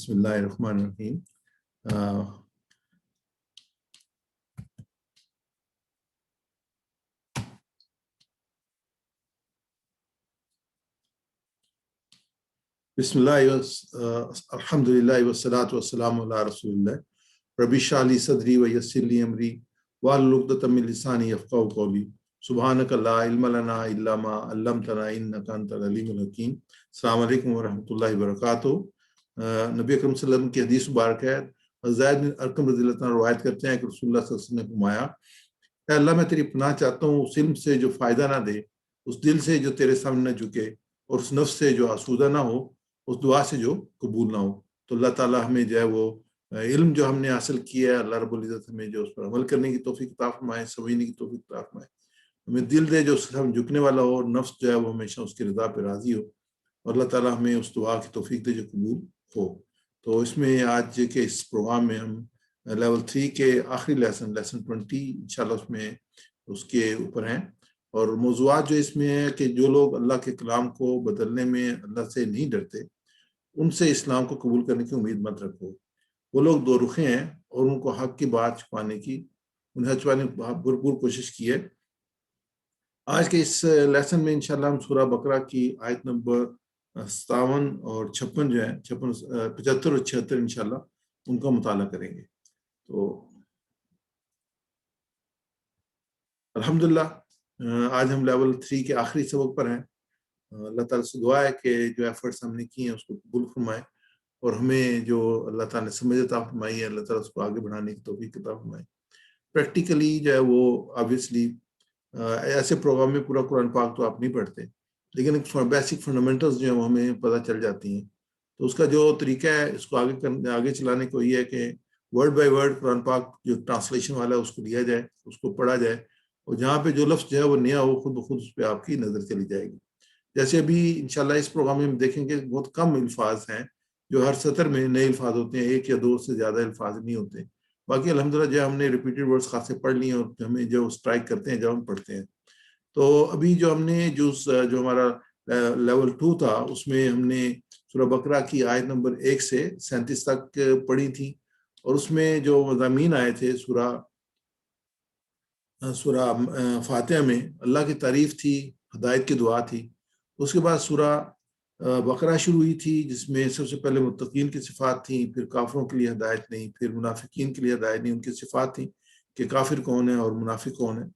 بسم اللہ الرحمن الرحیم۔ بسم اللہ الحمدللہ والصلاۃ والسلام علی رسول اللہ۔ رب اشرح لی صدری ویسر لی امری واحلل عقدۃ من لسانی یفقہوا قولی۔ سبحانک لا علم لنا الا ما علمتنا انک انت العلیم الحکیم۔ السلام علیکم ورحمۃ اللہ وبرکاتہ۔ نبی اکرم صلی اللہ علیہ وسلم کی حدیث مبارک ہے، زید بن ارقم رضی اللہ عنہ روایت کرتے ہیں کہ رسول اللہ صلی اللہ علیہ وسلم نے فرمایا، اے اللہ میں تیری پناہ چاہتا ہوں اس علم سے جو فائدہ نہ دے، اس دل سے جو تیرے سامنے نہ جھکے، اور اس نفس سے جو آسودہ نہ ہو، اس دعا سے جو قبول نہ ہو۔ تو اللہ تعالیٰ ہمیں جو ہے وہ علم جو ہم نے حاصل کیا ہے، اللہ رب العزت ہمیں جو اس پر عمل کرنے کی توفیق عطا فرمائے، سمجھنے کی توفیق عطا فرمائے، ہمیں دل دے جو اس سے ہم جھکنے والا ہو، اور نفس جو ہے وہ ہمیشہ اس کی رضا پہ راضی ہو، اور اللہ تعالیٰ ہمیں اس دعا کی توفیق دے جو قبول ہو۔ تو اس میں آج کے اس پروگرام میں ہم لیول 3 کے آخری لیسن 20 انشاءاللہ اس میں اس کے اوپر ہیں، اور موضوعات جو اس میں ہے کہ جو لوگ اللہ کے کلام کو بدلنے میں اللہ سے نہیں ڈرتے، ان سے اسلام کو قبول کرنے کی امید مت رکھو۔ وہ لوگ دو رخے ہیں، اور ان کو حق کی بات چھپانے کی انہیں چھپانے کی بھرپور کوشش کی ہے۔ آج کے اس لیسن میں انشاءاللہ ہم سورہ بقرہ کی آیت نمبر 57 اور 56 جو ہے 75 اور 76 انشاءاللہ ان کا مطالعہ کریں گے۔ تو الحمدللہ آج ہم لیول 3 کے آخری سبق پر ہیں۔ اللہ تعالیٰ سے دعا ہے کہ جو ایفرٹس ہم نے کی ہیں اس کو قبول فرمائے، اور ہمیں جو اللہ تعالیٰ نے سمجھ عطا فرمائی ہے اللہ تعالیٰ اس کو آگے بڑھانے کی توفیق عطا فرمائے۔ پریکٹیکلی جو ہے وہ آبویسلی ایسے پروگرام میں پورا قرآن پاک تو آپ نہیں پڑھتے، لیکن بیسک فنڈامنٹلز جو ہیں وہ ہمیں پتہ چل جاتی ہیں۔ تو اس کا جو طریقہ ہے اس کو آگے چلانے کو یہ ہے کہ ورڈ بائی ورڈ قرآن پاک جو ٹرانسلیشن والا ہے اس کو لیا جائے، اس کو پڑھا جائے، اور جہاں پہ جو لفظ جو ہے وہ نیا ہو خود بخود اس پہ آپ کی نظر چلی جائے گی۔ جیسے ابھی انشاءاللہ اس پروگرام میں ہم دیکھیں گے بہت کم الفاظ ہیں جو ہر سطر میں نئے الفاظ ہوتے ہیں، ایک یا دو سے زیادہ الفاظ نہیں ہوتے۔ باقی الحمدللہ جو ہم نے ریپیٹڈ ورڈز خاصے پڑھ لیے ہیں، اور ہمیں جو اسٹرائک کرتے ہیں جب ہم پڑھتے ہیں۔ تو ابھی جو ہم نے جو ہمارا لیول 2 تھا اس میں ہم نے سورہ بقرہ کی آیت نمبر 1 سے 37 تک پڑھی تھی، اور اس میں جو مضامین آئے تھے سورہ فاتحہ میں اللہ کی تعریف تھی، ہدایت کی دعا تھی۔ اس کے بعد سورہ بقرہ شروع ہوئی تھی جس میں سب سے پہلے متقین کی صفات تھیں، پھر کافروں کے لیے ہدایت نہیں، پھر منافقین کے لیے ہدایت نہیں، ان کی صفات تھیں کہ کافر کون ہے اور منافق کون ہے۔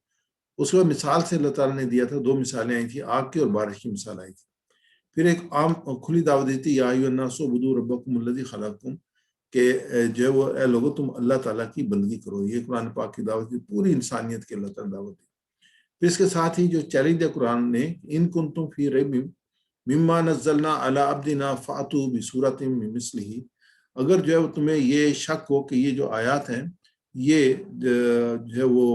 اس کے بعد مثال سے اللہ تعالیٰ نے دیا تھا، 2 مثالیں آئی تھیں، آگ کی اور بارش کی مثال آئی تھی۔ پھر ایک عام کھلی دعوت دی تھی، یا ایھا الناس اعبدوا ربکم الذی خلقکم، کہ جو ہے وہ اے لوگو تم اللہ تعالیٰ کی بندگی کرو۔ یہ قرآن پاک کی دعوت دی، پوری انسانیت کی اللہ تعالیٰ دعوت دی۔ پھر اس کے ساتھ ہی جو چیلنج ہے قرآن نے، ان کنتم فی ریب مما نزلنا علی عبدنا فاتوا بسورۃ من مثلہ، اگر جو ہے تمہیں یہ شک ہو کہ یہ جو آیات ہیں یہ جو ہے وہ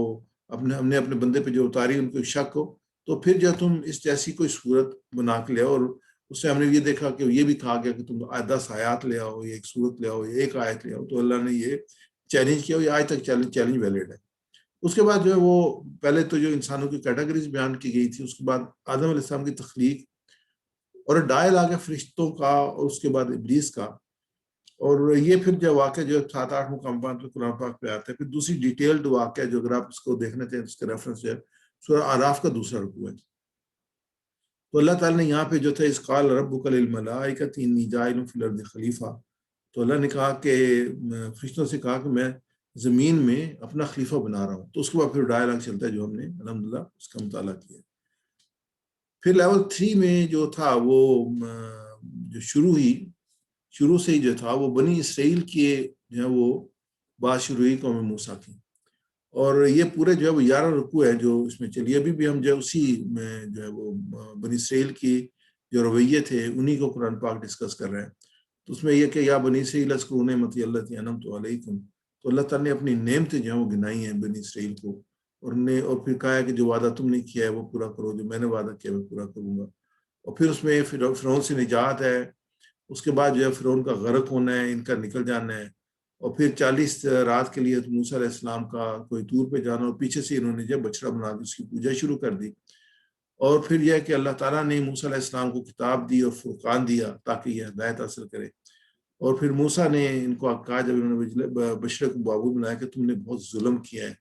ہم نے اپنے بندے پہ جو اتاری ان کو شک ہو، تو پھر جو تم اس جیسی کوئی صورت بنا کے لے آؤ۔ اور اس سے ہم نے یہ دیکھا کہ یہ بھی کہا گیا کہ تم 10 آیات لے آؤ، یا ایک صورت لے آؤ، یا ایک آیت لے آؤ۔ تو اللہ نے یہ چیلنج کیا، یہ آج تک چیلنج ویلڈ ہے۔ اس کے بعد جو ہے وہ پہلے تو جو انسانوں کی کیٹیگریز بیان کی گئی تھی، اس کے بعد آدم علیہ السلام کی تخلیق، اور ڈائلاگ ہے فرشتوں کا، اور اس کے بعد ابلیس کا، اور یہ پھر جو واقعہ جو 7-8 مقامات پہ قرآن پاک پہ آتا ہے۔ پھر دوسری ڈیٹیلڈ واقعہ جو اگر آپ اس کو دیکھنا چاہیں اس کا ریفرنس جو ہے سورہ اعراف کا دوسرا رکوع ہے۔ تو اللہ تعالیٰ نے یہاں پہ جو تھا اذ قال ربک للملائکۃ انی جاعل فی الارض خلیفہ، تو اللہ نے کہا کہ فرشتوں سے کہا کہ میں زمین میں اپنا خلیفہ بنا رہا ہوں۔ تو اس کے بعد پھر ڈائلاگ چلتا ہے جو ہم نے الحمدللہ اس کا مطالعہ کیا۔ پھر لیول 3 میں جو تھا وہ جو شروع سے ہی جو تھا وہ بنی اسرائیل کی جو ہے وہ بات شروع ہوئی قوم موسیٰ کی، اور یہ پورے جو ہے وہ 11 رکوع ہے جو اس میں چلی۔ ابھی بھی ہم جو اسی میں جو ہے وہ بنی اسرائیل کی جو رویے تھے انہی کو قرآن پاک ڈسکس کر رہے ہیں۔ تو اس میں یہ کہ یا بنی اسرائیل اذکروا نعمتی التی انعمت علیکم، تو اللہ تعالیٰ نے اپنی نعمتیں جو ہیں وہ گنائی ہیں بنی اسرائیل کو، اور پھر کہا ہے کہ جو وعدہ تم نے کیا ہے وہ پورا کرو، جو میں نے وعدہ کیا میں پورا کروں گا۔ اور پھر اس میں فرعون سے نجات ہے، اس کے بعد جو ہے فرعون کا غرق ہونا ہے، ان کا نکل جانا ہے، اور پھر 40 رات کے لیے موسیٰ علیہ السلام کا کوئی طور پہ جانا، اور پیچھے سے انہوں نے جو بچڑا بنا دی اس کی پوجا شروع کر دی۔ اور پھر یہ کہ اللہ تعالیٰ نے موسیٰ علیہ السلام کو کتاب دی اور فرقان دیا تاکہ یہ ہدایت حاصل کرے۔ اور پھر موسیٰ نے ان کو کہا جب انہوں نے بشرے کو معبود بنایا کہ تم نے بہت ظلم کیا ہے،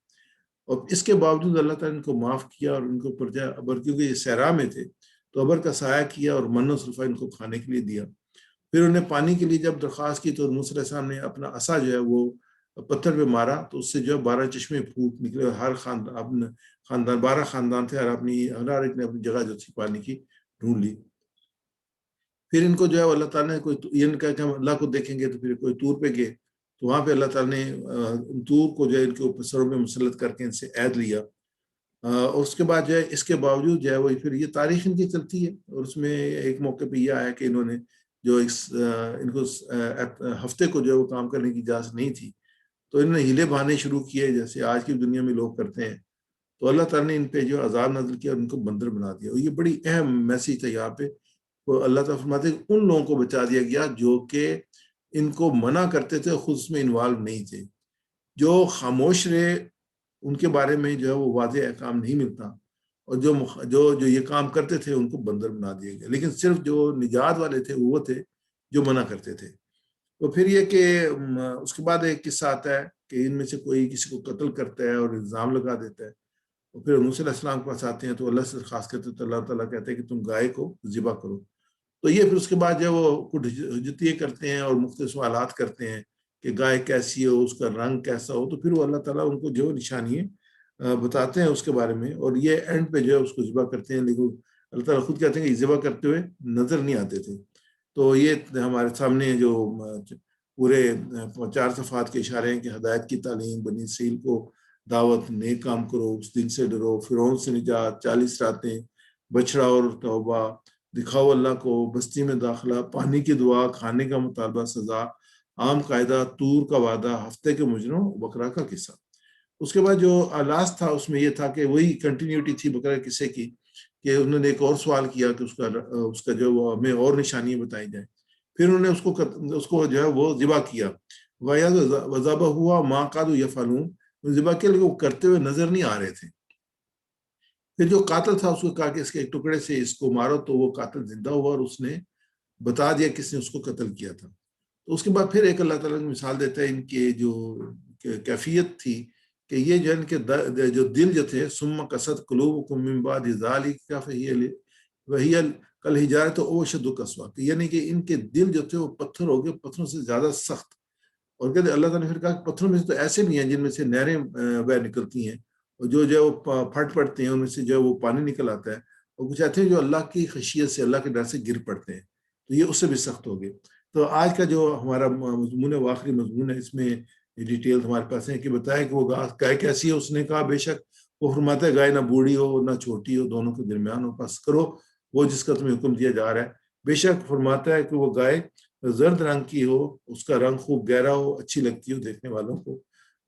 اور اس کے باوجود اللہ تعالیٰ نے ان کو معاف کیا اور ان کو پرجا ابر، کیونکہ یہ صحرا میں تھے تو ابر کا سایہ کیا اور من و سلفہ ان کو کھانے کے لیے دیا۔ پھر انہیں پانی کے لیے جب درخواست کی تو موسیٰ علیہ السلام نے اپنا عصا جو ہے وہ پتھر پہ مارا تو اس سے جو ہے 12 چشمے پھوٹ نکلے، اور ہر خاندان 12 خاندان تھے، اور ہر ایک نے اپنی جگہ جو تھی پانی کی ڈھونڈ لی۔ پھر ان کو جو ہے اللہ تعالیٰ نے یہ کہا کہ ہم اللہ کو دیکھیں گے، تو پھر کوئی طور پہ گئے تو وہاں پہ اللہ تعالیٰ نے طور کو جو ہے ان کے اوپر سروں میں مسلط کر کے ان سے عہد لیا، اور اس کے بعد جو ہے اس کے باوجود جو ہے وہ پھر یہ تاریخ ان کی چلتی ہے، اور اس میں ایک موقع پہ یہ آیا کہ انہوں نے جو ان کو ہفتے کو جو ہے وہ کام کرنے کی اجازت نہیں تھی، تو انہوں نے ہیلے بہانے شروع کیے جیسے آج کی دنیا میں لوگ کرتے ہیں، تو اللہ تعالیٰ نے ان پہ جو عذاب نازل کیا اور ان کو بندر بنا دیا۔ اور یہ بڑی اہم میسیج ہے یہاں پہ، تو اللہ تعالیٰ فرماتے ہیں کہ ان لوگوں کو بچا دیا گیا جو کہ ان کو منع کرتے تھے، خود اس میں انوالو نہیں تھے، جو خاموش رہے ان کے بارے میں جو ہے وہ واضح احکام نہیں ملتا، اور جو یہ کام کرتے تھے ان کو بندر بنا دیا گیا، لیکن صرف جو نجات والے تھے وہ تھے جو منع کرتے تھے۔ تو پھر یہ کہ اس کے بعد ایک قصہ آتا ہے کہ ان میں سے کوئی کسی کو قتل کرتا ہے اور الزام لگا دیتا ہے، اور پھر موسیٰ علیہ السلام کے پاس آتے ہیں تو اللہ سے درخواست کرتے ہیں، تو اللہ تعالیٰ کہتے ہیں کہ تم گائے کو ذبح کرو۔ تو یہ پھر اس کے بعد جو وہ کچھ حجتیے کرتے ہیں اور مختلف سوالات کرتے ہیں کہ گائے کیسی ہو، اس کا رنگ کیسا ہو، تو پھر وہ اللہ تعالیٰ ان کو جو نشانی بتاتے ہیں اس کے بارے میں، اور یہ اینڈ پہ جو ہے اس کو ذبح کرتے ہیں، لیکن اللہ تعالیٰ خود کہتے ہیں کہ ذبح کرتے ہوئے نظر نہیں آتے تھے۔ تو یہ ہمارے سامنے جو پورے 4 صفحات کے اشارے ہیں کہ ہدایت کی تعلیم، بنی اسرائیل کو دعوت، نیک کام کرو، اس دن سے ڈرو، فرعون سے نجات، 40 راتیں، بچڑا اور توبہ، دکھاؤ اللہ کو، بستی میں داخلہ، پانی کی دعا، کھانے کا مطالبہ، سزا، عام قاعدہ، طور کا وعدہ، ہفتے کے مجرم، بکرا کا قصہ۔ اس کے بعد جو لاسٹ تھا اس میں یہ تھا کہ وہی کنٹینیوٹی تھی بکرا کے قصے کی، کہ انہوں نے ایک اور سوال کیا کہ اس کا جو وہ ہمیں اور نشانیاں بتائی جائیں، پھر انہوں نے اس کو جو ہے وہ ذبح کیا، وَذَبَحُ ہوا مَا قَالُوا يَفْعَلُونَ، ذبح کیا لیکن وہ کرتے ہوئے نظر نہیں آ رہے تھے۔ پھر جو قاتل تھا اس کو کہا کہ اس کے ایک ٹکڑے سے اس کو مارو، تو وہ قاتل زندہ ہوا اور اس نے بتا دیا کس نے اس کو قتل کیا تھا۔ تو اس کے بعد پھر ایک اللہ تعالیٰ نے مثال دیتا ہے ان کے جو کیفیت تھی کہ یہ جو ان کے جو دل جو تھے، ثم قست قلوبکم من بعد ذلک فہی کالحجارۃ او اشد قسوۃ، یعنی کہ ان کے دل جو تھے وہ پتھر ہو گئے، پتھروں سے زیادہ سخت۔ اور کہتے اللہ تعالیٰ نے پھر کہا کہ پتھروں میں سے تو ایسے بھی ہیں جن میں سے نہریں بہ نکلتی ہیں، اور جو ہے وہ پھٹ پڑتے ہیں، ان میں سے جو ہے وہ پانی نکل آتا ہے، اور کچھ ایسے ہیں جو اللہ کی خشیت سے، اللہ کے ڈر سے گر پڑتے ہیں، تو یہ اس سے بھی سخت ہو گئے۔ تو آج کا جو ہمارا مضمون ہے وہ آخری مضمون ہے، اس میں ڈیٹیل ہمارے پاس ہے کہ بتایا کہ وہ گائے کیسی ہے۔ اس نے کہا بے شک وہ فرماتا ہے گائے نہ بوڑھی ہو نہ چھوٹی ہو، دونوں کے درمیان ہو، پس کرو وہ جس کا تمہیں حکم دیا جا رہا ہے۔ بے شک فرماتا ہے کہ وہ گائے زرد رنگ کی ہو، اس کا رنگ خوب گہرا ہو، اچھی لگتی ہو دیکھنے والوں کو۔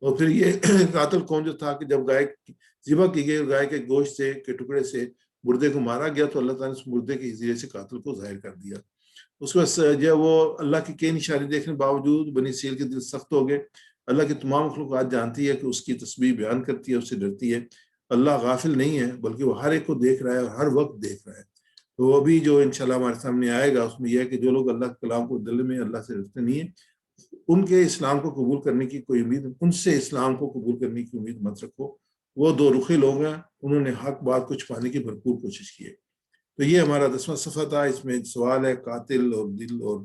اور پھر یہ قاتل کون جو تھا کہ جب گائے ذبح کی گئی، گائے کے گوشت سے کے ٹکڑے سے مردے کو مارا گیا، تو اللہ تعالیٰ نے اس مردے کے ذریعے سے قاتل کو ظاہر کر دیا۔ اس کے جو وہ اللہ کی کئی نشانی دیکھنے باوجود بنی اسرائیل کے دل سخت ہو گئے۔ اللہ کی تمام مخلوقات جانتی ہے کہ اس کی تسبیح بیان کرتی ہے، اس سے ڈرتی ہے۔ اللہ غافل نہیں ہے بلکہ وہ ہر ایک کو دیکھ رہا ہے اور ہر وقت دیکھ رہا ہے۔ تو وہ بھی جو انشاءاللہ ہمارے سامنے آئے گا، اس میں یہ ہے کہ جو لوگ اللہ کے کلام کو دل میں اللہ سے ڈرتے نہیں ہیں، ان کے اسلام کو قبول کرنے کی کوئی امید، ان سے اسلام کو قبول کرنے کی امید مت رکھو۔ وہ دو رخی لوگ ہیں، انہوں نے حق بات کو چھپانے کی بھرپور کوشش کی ہے۔ تو یہ ہمارا 10واں صفحہ تھا، اس میں سوال ہے قاتل اور دل، اور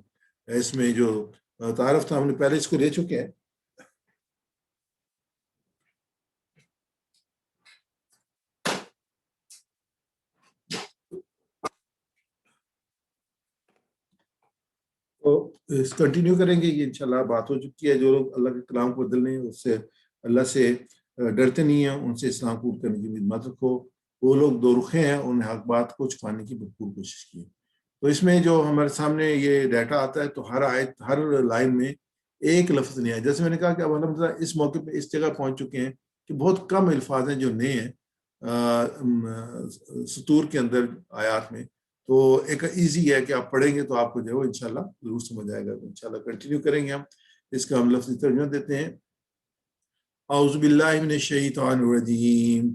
اس میں جو تعارف تھا ہم نے پہلے اس کو لے چکے ہیں۔ تو اس کنٹینیو کریں گے، یہ انشاءاللہ بات ہو چکی ہے۔ جو لوگ اللہ کے کلام کو بدل نہیں، اس سے اللہ سے ڈرتے نہیں ہیں، ان سے اسلام قبول کرنے کی امید مت رکھو۔ وہ لوگ دو رخے ہیں، انہوں نے حق بات کو چھپانے کی بھرپور کوشش کی۔ تو اس میں جو ہمارے سامنے یہ ڈیٹا آتا ہے، تو ہر آیت، ہر لائن میں ایک لفظ نہیں ہے۔ جیسے میں نے کہا کہ اب الحمدللہ اس موقع پہ اس جگہ پہنچ چکے ہیں کہ بہت کم الفاظ ہیں جو نئے ہیں سطور کے اندر آیات میں۔ تو ایک ایزی ہے کہ آپ پڑھیں گے تو آپ کو جو ہے وہ انشاءاللہ ضرور سمجھ آئے گا۔ تو انشاءاللہ کنٹینیو کریں گے ہم۔ اس کا ہم لفظی ترجمہ دیتے ہیں۔ اعوذ باللہ من الشیطان الرجیم،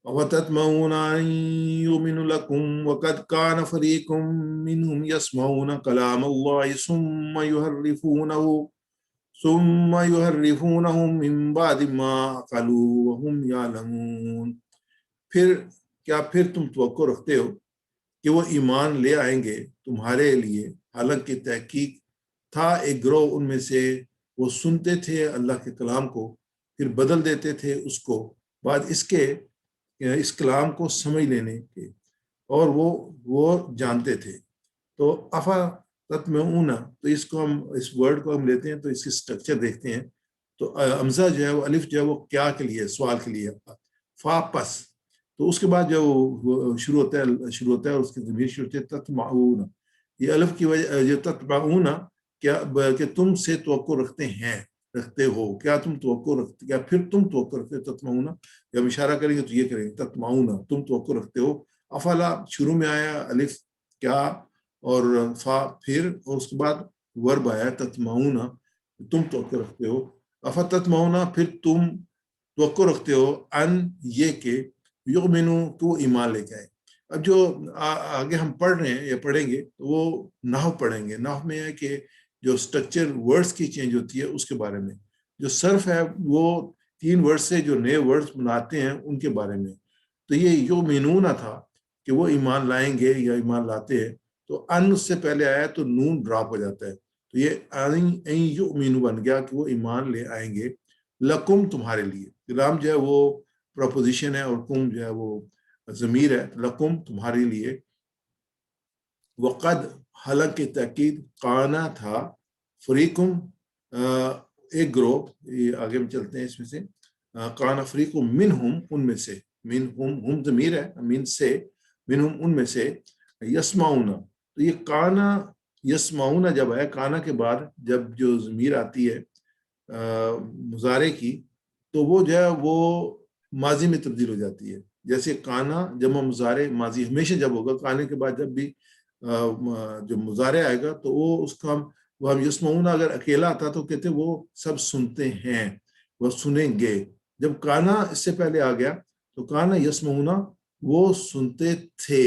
وَتَطْمَعُونَ أَن يُؤْمِنُوا لَكُمْ وَقَدْ كَانَ فَرِيقٌ مِّنْهُمْ يَسْمَعُونَ كَلَامَ اللَّهِ ثُمَّ يُحَرِّفُونَهُ مِنْ بَعْدِ مَا عَقَلُوهُ وَهُمْ يَعْلَمُونَ. پھر تم توقع رکھتے ہو کہ وہ ایمان لے آئیں گے تمہارے لیے، حالانکہ تحقیق تھا ایک گروہ ان میں سے وہ سنتے تھے اللہ کے کلام کو، پھر بدل دیتے تھے اس کو بعد اس کلام کو سمجھ لینے کے، اور وہ جانتے تھے. تو افا تطمعون، تو اس ورڈ کو ہم لیتے ہیں تو اس کی سٹرکچر دیکھتے ہیں. تو حمزہ جو ہے وہ الف جو ہے وہ کیا کے لیے، سوال کے لیے، فا پس، تو اس کے بعد جو شروع ہوتا ہے اور اس کی ضمیر شروع ہوتی ہے تطمعون. یہ الف کی وجہ جو تطمعون کہ تم سے توقع رکھتے ہو، کیا تم توقع رکھتے، کیا پھر تم توقع رکھتے تطمعون. جب اشارہ کریں گے تو یہ کریں گے تطمعون، تم توقع رکھتے ہو. افلا شروع میں آیا الف کیا اور فا پھر، اور اس کے بعد ورب آیا تطمعون، تم توقع رکھتے ہو. افتطمعون، پھر تم توقع رکھتے ہو، ان یہ کہ یؤمنو تو ایمان لے کے آئے. اب جو آگے ہم پڑھ رہے ہیں یا پڑھیں گے تو وہ نحو پڑھیں گے. نحو میں ہے کہ جو سٹرکچر ورڈز کی چینج ہوتی ہے اس کے بارے میں، جو صرف ہے وہ 3 ورڈ سے جو نئے ورڈز بناتے ہیں ان کے بارے میں. تو یہ یؤمنون تھا کہ وہ ایمان لائیں گے یا ایمان لاتے ہیں، تو ان اس سے پہلے آیا تو نون ڈراپ ہو جاتا ہے، تو یہ این یؤمنو بن گیا کہ وہ ایمان لے آئیں گے. لکم تمہارے لیے، لام جو ہے وہ پروپوزیشن ہے اور کم جو ہے وہ ضمیر ہے. لکم تمہارے لیے. وقد حالانکہ تاکید کانا تھا، فریقم ایک گروہ، آگے میں چلتے ہیں اس میں سے، کانا فریقم منہم ان میں سے، منہم ہم ضمیر ہے، من سے، منہم ان میں سے، یسمعون. تو یہ کانا یسمعون جب ہے، کانا کے بعد جب جو ضمیر آتی ہے مضارع کی، تو وہ جو ہے وہ ماضی میں تبدیل ہو جاتی ہے. جیسے کانا جمع مضارع ماضی ہمیشہ جب ہوگا، کانے کے بعد جب بھی جو مضارع آئے گا تو وہ اس کا وہ ہم یسمعون اگر اکیلا آتا تو کہتے وہ سب سنتے ہیں، وہ سنیں گے. جب کانا اس سے پہلے آ گیا تو کانا یسمعون وہ سنتے تھے،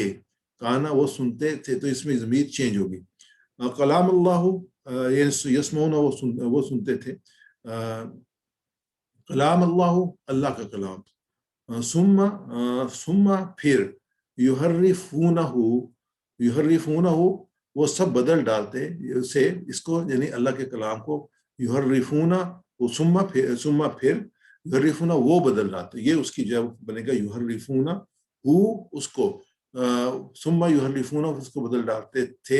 کانا وہ سنتے تھے، تو اس میں ضمیر چینج ہوگی. کلام اللہ یسمعون وہ سنتے تھے، کلام اللہ کا کلام. ثم پھر یحرفونہ وہ سب بدل ڈالتے اسے، اس کو یعنی اللہ کے کلام کو. یحرفونہ ثم پھر یحرفونہ وہ بدل ڈالتے، یہ اس کی جو بنے گا یحرفونہ اس کو، ثم یحرفونہ اس کو بدل ڈالتے تھے.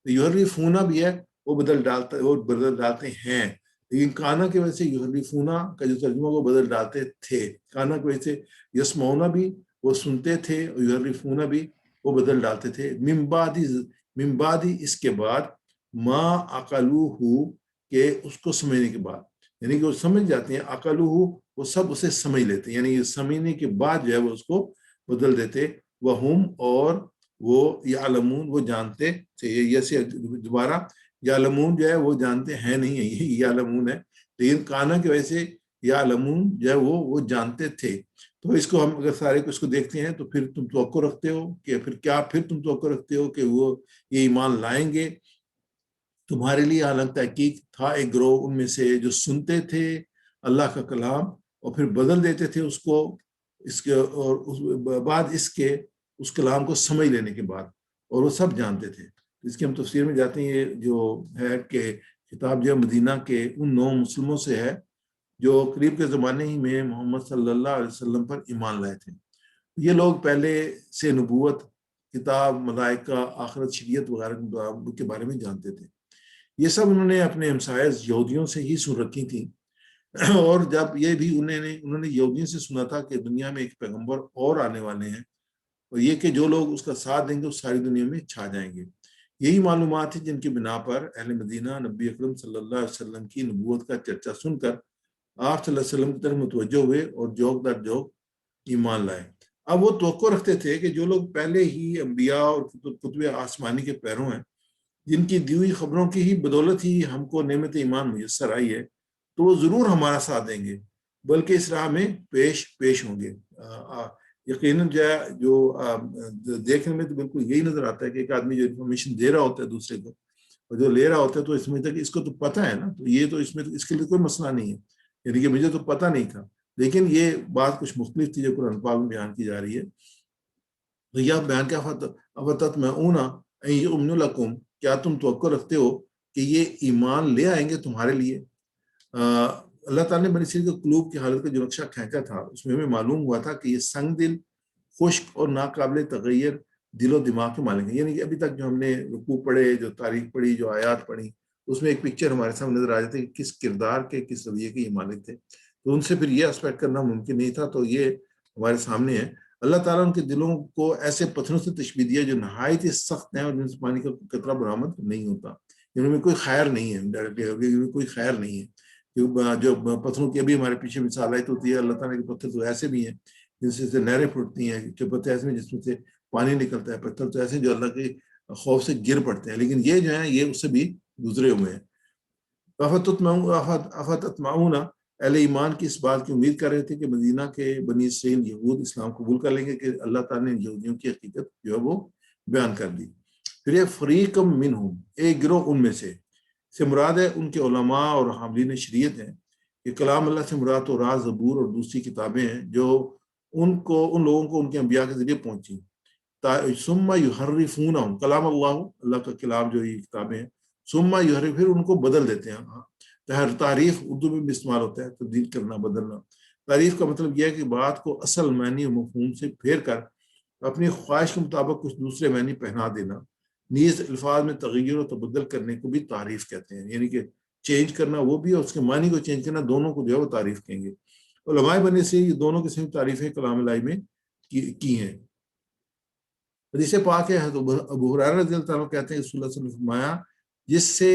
یحرفونہ بھی ہے وہ بدل ڈالتے ہیں، لیکن کانا کی وجہ سے یحرفونہ کا جو ترجمہ وہ بدل ڈالتے تھے. کانا کی وجہ سے یسمعون بھی وہ سنتے تھے، اور یحرفونہ بھی وہ بدل ڈالتے تھے. من بعد اس کے بعد، ما عقلوہ کہ اس کو سمجھنے کے بعد، یعنی کہ وہ سمجھ جاتے ہیں، عقلوہ وہ سب اسے سمجھ لیتے ہیں، یعنی یہ سمجھنے کے بعد جو ہے وہ اس کو بدل دیتے. وہم اور وہ یعلمون وہ جانتے تھے. یہ دوبارہ یعلمون جو ہے وہ جانتے ہیں نہیں ہے، یہ یعلمون ہے، لیکن کانا کی وجہ سے یعلمون جو ہے وہ جانتے تھے. تو اس کو ہم اگر سارے کو اس کو دیکھتے ہیں تو پھر تم توقع رکھتے ہو کہ پھر تم توقع رکھتے ہو کہ وہ یہ ایمان لائیں گے تمہارے لیے، حالانکہ تحقیق تھا ایک گروہ ان میں سے جو سنتے تھے اللہ کا کلام اور پھر بدل دیتے تھے اس کو، اس کے اور بعد اس کلام کو سمجھ لینے کے بعد، اور وہ سب جانتے تھے. اس کی ہم تفسیر میں جاتے ہیں. یہ جو ہے کہ خطاب جو مدینہ کے ان 9 مسلموں سے ہے جو قریب کے زمانے ہی میں محمد صلی اللہ علیہ وسلم پر ایمان لائے تھے. یہ لوگ پہلے سے نبوت، کتاب، ملائکہ، آخرت، شریعت وغیرہ کے بارے میں جانتے تھے. یہ سب انہوں نے اپنے ہمسائز یہودیوں سے ہی سن رکھی تھیں، اور جب یہ بھی انہوں نے یہودیوں سے سنا تھا کہ دنیا میں ایک پیغمبر اور آنے والے ہیں، اور یہ کہ جو لوگ اس کا ساتھ دیں گے وہ ساری دنیا میں چھا جائیں گے. یہی معلومات ہیں جن کی بنا پر اہل مدینہ نبی اکرم صلی اللہ علیہ وسلم کی نبوت کا چرچا سن کر آپ صلی اللہ علیہ وسلم کی طرف متوجہ ہوئے اور جوک در جوک ایمان لائے. اب وہ توقع رکھتے تھے کہ جو لوگ پہلے ہی انبیاء اور کتب آسمانی کے پیروں ہیں، جن کی دی ہوئی خبروں کی ہی بدولت ہی ہم کو نعمت ایمان میسر آئی ہے، تو وہ ضرور ہمارا ساتھ دیں گے، بلکہ اس راہ میں پیش ہوں گے. یقیناً جو ہے دیکھنے میں تو بالکل یہی نظر آتا ہے کہ ایک آدمی جو انفارمیشن دے رہا ہوتا ہے دوسرے کو اور جو لے رہا ہوتا ہے تو اس میں تک اس کو تو پتہ ہے نا، تو یہ تو اس میں اس کے لیے کوئی مسئلہ نہیں ہے، یعنی کہ مجھے تو پتہ نہیں تھا، لیکن یہ بات کچھ مختلف تھی جو قرآن پاک میں بیان کی جا رہی ہے. تو یہ بیان کیا افتطمعون ان یؤمنوا لکم، کیا تم توقع رکھتے ہو کہ یہ ایمان لے آئیں گے تمہارے لیے. اللہ تعالیٰ نے بنی اسرائیل کے قلوب کی حالت کا جو نقشہ کھینچا تھا اس میں ہمیں معلوم ہوا تھا کہ یہ سنگ دل، خشک اور ناقابل تغیر دل و دماغ کے مالک ہیں. یعنی کہ ابھی تک جو ہم نے رکوع پڑھے، جو تاریخ پڑھی، جو آیات پڑھی، اس میں ایک پکچر ہمارے سامنے نظر آ جاتی ہے کہ کس کردار کے، کس رویے کے یہ مالک تھے. تو ان سے پھر یہ ایکسپیکٹ کرنا ممکن نہیں تھا. تو یہ ہمارے سامنے ہے. اللہ تعالیٰ ان کے دلوں کو ایسے پتھروں سے تشبیہ دیا جو نہایت ہی سخت ہیں اور جن سے پانی کا قطرہ برآمد نہیں ہوتا. ان میں کوئی خیر نہیں ہے، کوئی خیر نہیں ہے. جو پتھروں کی ابھی ہمارے پیچھے مثال آئی ہوتی ہے، اللہ تعالیٰ کے پتھر تو ایسے بھی ہیں جن سے نہریں پھوٹتی ہیں، جو پتھر ایسے ہیں جس میں سے پانی نکلتا ہے. پتھر تو ایسے جو اللہ کے خوف سے گر پڑتے ہیں، لیکن یہ جو ہیں یہ اس سے بھی گزرے ہوئے ہیں. افتطمعون، اہل ایمان کی اس بات کی امید کر رہے تھے کہ مدینہ کے بنی اسرائیل یہود اسلام قبول کر لیں گے کہ اللہ تعالیٰ نے یہودیوں کی حقیقت جو ہے وہ بیان کر دی. پھر یہ فریقم منہم، ایک گروہ ان میں سے مراد ہے ان کے علماء اور حاملین شریعت ہیں کہ کلام اللہ سے مراد توراۃ، زبور اور دوسری کتابیں ہیں جو ان لوگوں کو ان کے انبیاء کے ذریعے پہنچی. ثم یحرفونہم، کلام اللہ کا کلام جو یہ کتابیں ہیں، ثم یحرف، پھر ان کو بدل دیتے ہیں. تعریف اردو میں بھی استعمال ہوتا ہے، تبدیل کرنا، بدلنا. تعریف کا مطلب یہ ہے کہ بات کو اصل معنی و مفہوم سے پھیر کر اپنی خواہش کے مطابق کچھ دوسرے معنی پہنا دینا. نیز الفاظ میں تغیر و تبدل کرنے کو بھی تعریف کہتے ہیں، یعنی کہ چینج کرنا وہ بھی اور اس کے معنی کو چینج کرنا، دونوں کو جو ہے وہ تعریف کہیں گے. علماء بنے سے یہ دونوں قسم کی تعریفیں کلام الہی میں کی ہیں. حدیث پاک ہے، ابو ہریرہ رضی اللہ عنہ کہتے ہیں کہ رسول اللہ صلی اللہ علیہ وسلم نے فرمایا، جس سے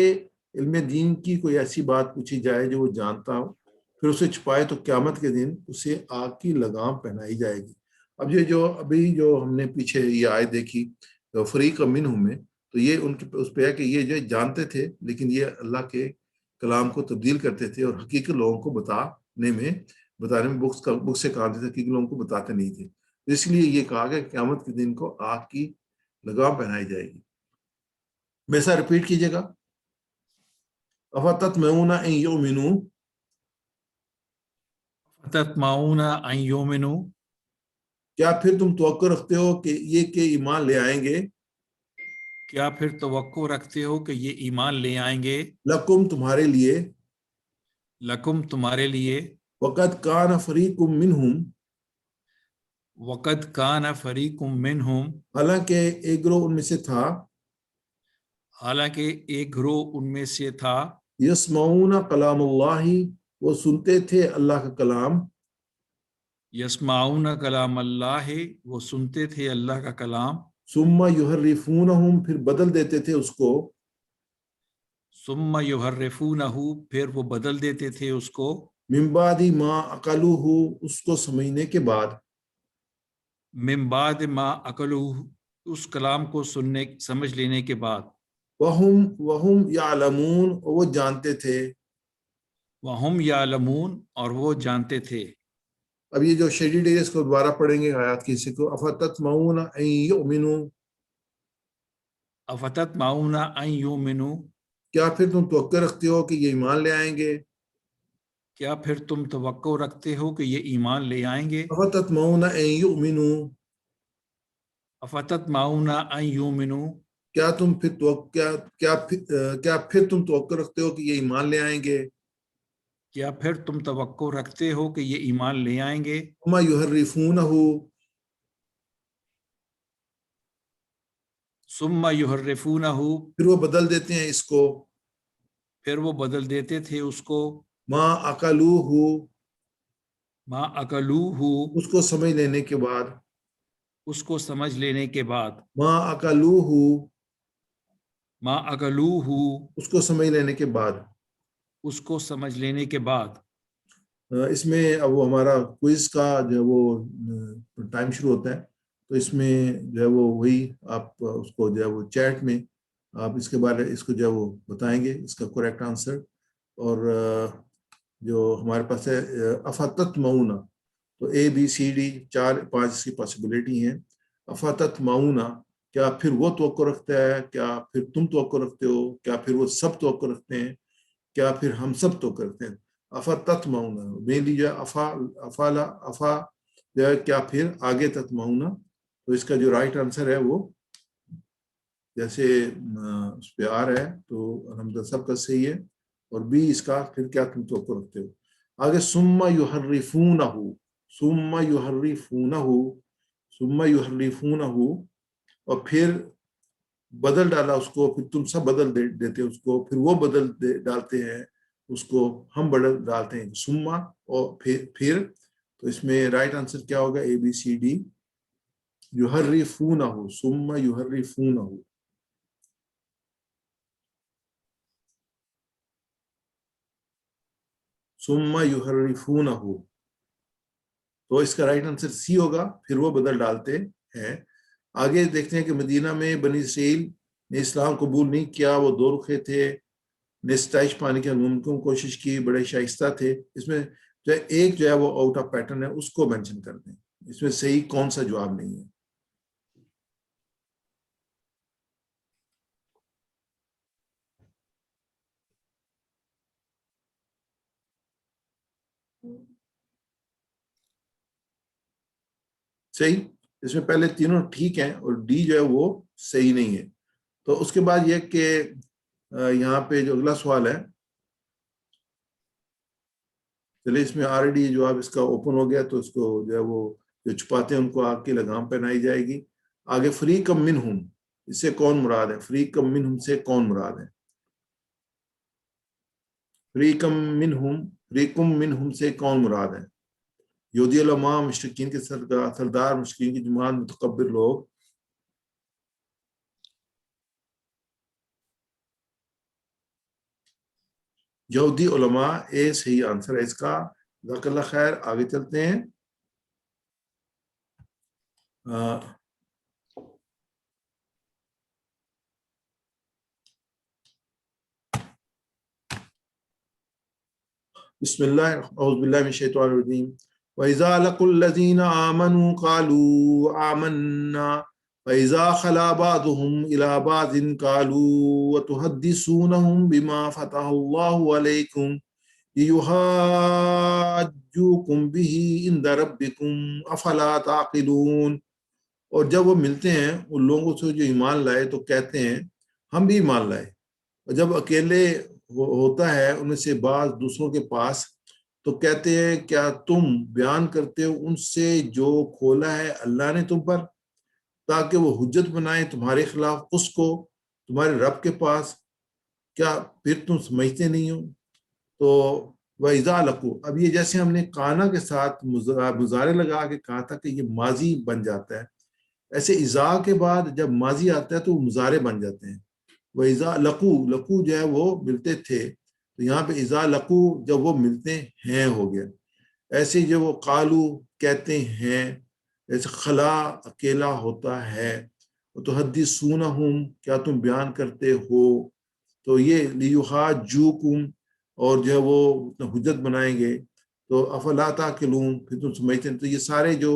علم دین کی کوئی ایسی بات پوچھی جائے جو وہ جانتا ہو پھر اسے چھپائے تو قیامت کے دن اسے آگ کی لگام پہنائی جائے گی. اب یہ جو ابھی جو ہم نے پیچھے یہ آیت دیکھی فریق منہم میں، تو یہ ان کے اس پہ ہے کہ یہ جو جانتے تھے لیکن یہ اللہ کے کلام کو تبدیل کرتے تھے اور حقیقت لوگوں کو بتانے میں بک سے کام دیتے، حقیقت لوگوں کو بتاتے نہیں تھے. اس لیے یہ کہا گیا کہ قیامت کے دن کو آگ کی لگام پہنائی جائے گی. ویسا ریپیٹ کیجئے گا. افتطمعون ان یؤمنوا، افتطمعون ان یؤمنوا، کیا پھر تم توقع رکھتے ہو کہ یہ کہ ایمان لے آئیں گے، کیا پھر توقع رکھتے ہو کہ یہ ایمان لے آئیں گے، لکم تمہارے لیے، لکم تمہارے لیے، وقد کان فریق منہم، وقد کان فریق منہم، حالانکہ ایک گروہ ان میں سے تھا، حالانکہ ایک گروہ ان میں سے تھا، یسمعون کلام اللہ، وہ سنتے تھے اللہ کا کلام، یسمعون کلام اللہ، وہ سنتے تھے اللہ کا کلام، ثم یحرفونہم، پھر بدل دیتے تھے اس کو، ثم یحرفونہ، پھر وہ بدل دیتے تھے اس کو، من بعد ما عقلوہ، اس کو سمجھنے کے بعد، من بعد ما عقلوہ، اس کلام کو سمجھ لینے کے بعد، وہم یعلمون، اور وہ جانتے تھے. وہم یعلمون، اور وہ جانتے تھے. اب یہ جو شیڈیڈ ہے اس کو دوبارہ پڑھیں گے آیات کی حصے کو. افتطمعون ان یؤمنوا، افتطمعون ان یؤمنوا، کیا پھر تم توقع رکھتے ہو کہ یہ ایمان لے آئیں گے، کیا پھر تم توقع رکھتے ہو کہ یہ ایمان لے آئیں گے، افتطمعون ان یؤمنوا، افتطمعون ان یؤمنوا، کیا پھر تم توقع رکھتے ہو کہ یہ ایمان لے آئیں گے، کیا پھر تم توقع رکھتے ہو کہ یہ ایمان لے آئیں گے، وما یحرفونہ، ثم یحرفونہ، پھر وہ بدل دیتے ہیں اس کو، پھر وہ بدل دیتے تھے اس کو، ما عقلوہ، ما عقلوہ، اس کو سمجھ لینے کے بعد، اس کو سمجھ لینے کے بعد، ما عقلوہ، ما عقلوہ، اس کو سمجھ لینے کے بعد. اس کو سمجھ لینے کے بعد. اس میں اب وہ ہمارا کوئز کا جو ہے وہ ٹائم شروع ہوتا ہے، تو اس میں جو ہے وہ وہی آپ اس کو جو ہے وہ چیٹ میں آپ اس کے بارے اس کو جو ہے وہ بتائیں گے اس کا کریکٹ آنسر. اور جو ہمارے پاس ہے افتطمعون، تو اے بی سی ڈی 4-5 اس کی پاسبلٹی ہیں. افتطمعون کیا پھر وہ توقع رکھتا ہے, کیا پھر تم توقع رکھتے ہو, کیا پھر وہ سب توقع رکھتے ہیں, کیا پھر ہم سب توقع رکھتے ہیں. افتطمعون مینلی جو ہے افا جو ہے کیا پھر آگے تطمعون, تو اس کا جو رائٹ آنسر ہے وہ جیسے اس پہ آ رہا ہے تو الحمدللہ سب کا صحیح ہے, اور بی اس کا پھر کیا تم توقع رکھتے ہو. آگے ثم یحرفونہ, ثم یحرفونہ, ثم یحرفونہ, اور پھر بدل ڈالا اس کو, پھر تم سب بدل دیتے اس کو, پھر وہ بدل ڈالتے ہیں اس کو, ہم بدل ڈالتے ہیں ثم اور پھر. تو اس میں رائٹ آنسر کیا ہوگا, اے بی سی ڈی یحرفونہ, ثم یحرفونہ. ثم یحرفونہ, تو اس کا رائٹ آنسر سی ہوگا, پھر وہ بدل ڈالتے ہیں. آگے دیکھتے ہیں کہ مدینہ میں بنی اسرائیل نے اسلام قبول نہیں کیا, وہ دو رخے تھے, نے ستائش پانے کی ممکن کوشش کی, بڑے شائستہ تھے. اس میں جو ہے ایک جو ہے وہ آؤٹ آف پیٹرن ہے, اس کو مینشن کر دیں. اس میں صحیح کون سا جواب نہیں ہے. صحیح, اس میں پہلے تینوں ٹھیک ہیں اور ڈی جو ہے وہ صحیح نہیں ہے. تو اس کے بعد یہ کہ یہاں پہ جو اگلا سوال ہے, چلے اس میں آلریڈی جواب اس کا اوپن ہو گیا, تو اس کو جو ہے وہ جو چھپاتے ہیں ان کو آگ کی لگام پہنائی جائے گی. آگے فریقم منہم, اس سے کون مراد ہے, فریقم منہم سے کون مراد ہے, فریقم منہم سے کون مراد ہے. یہودی علماء, مشرکین کے سردار, مشرکین کی جماعت, متکبر لوگ. یہودی علماء اے صحیح آنسر ہے اس کا. جزاک اللہ خیر. آگے چلتے ہیں. بسم اللہ, اعوذ باللہ من الشیطان الرجیم. وَإِذَا لَقُوا الَّذِينَ آمَنُوا قَالُوا آمَنَّا وَإِذَا خَلَا بَعْضُهُمْ إِلَى بَعْضٍ قَالُوا وَتُحَدِّثُونَهُمْ بِمَا فَتَحَ اللَّهُ عَلَيْكُمْ لِيُحَاجُّوكُمْ بِهِ عِندَ رَبِّكُمْ أَفَلَا تَعْقِلُونَ. اور جب وہ ملتے ہیں ان لوگوں سے جو ایمان لائے تو کہتے ہیں ہم بھی ایمان لائے, اور جب اکیلے ہوتا ہے ان میں سے بعض دوسروں کے پاس تو کہتے ہیں کیا تم بیان کرتے ہو ان سے جو کھولا ہے اللہ نے تم پر, تاکہ وہ حجت بنائیں تمہارے خلاف اس کو تمہارے رب کے پاس, کیا پھر تم سمجھتے نہیں ہو. تو وَإِذَا لَقُوا, اب یہ جیسے ہم نے کانا کے ساتھ مضارع لگا کے کہا تھا کہ یہ ماضی بن جاتا ہے, ایسے اذا کے بعد جب ماضی آتا ہے تو وہ مضارع بن جاتے ہیں. وَإِذَا لَقُوا, لقو جو ہے وہ ملتے تھے, تو یہاں پہ اذا لقوا جب وہ ملتے ہیں ہو گیا. ایسے جو وہ قالو کہتے ہیں, ایسے خلا اکیلا ہوتا ہے, وَتُحَدِّثُونَهُمْ کیا تم بیان کرتے ہو, تو یہ لِيُحَاجُّوكُمْ اور جو ہے وہ حجت بنائیں گے, تو افلا تعقلون پھر تم سمجھتے ہیں. تو یہ سارے جو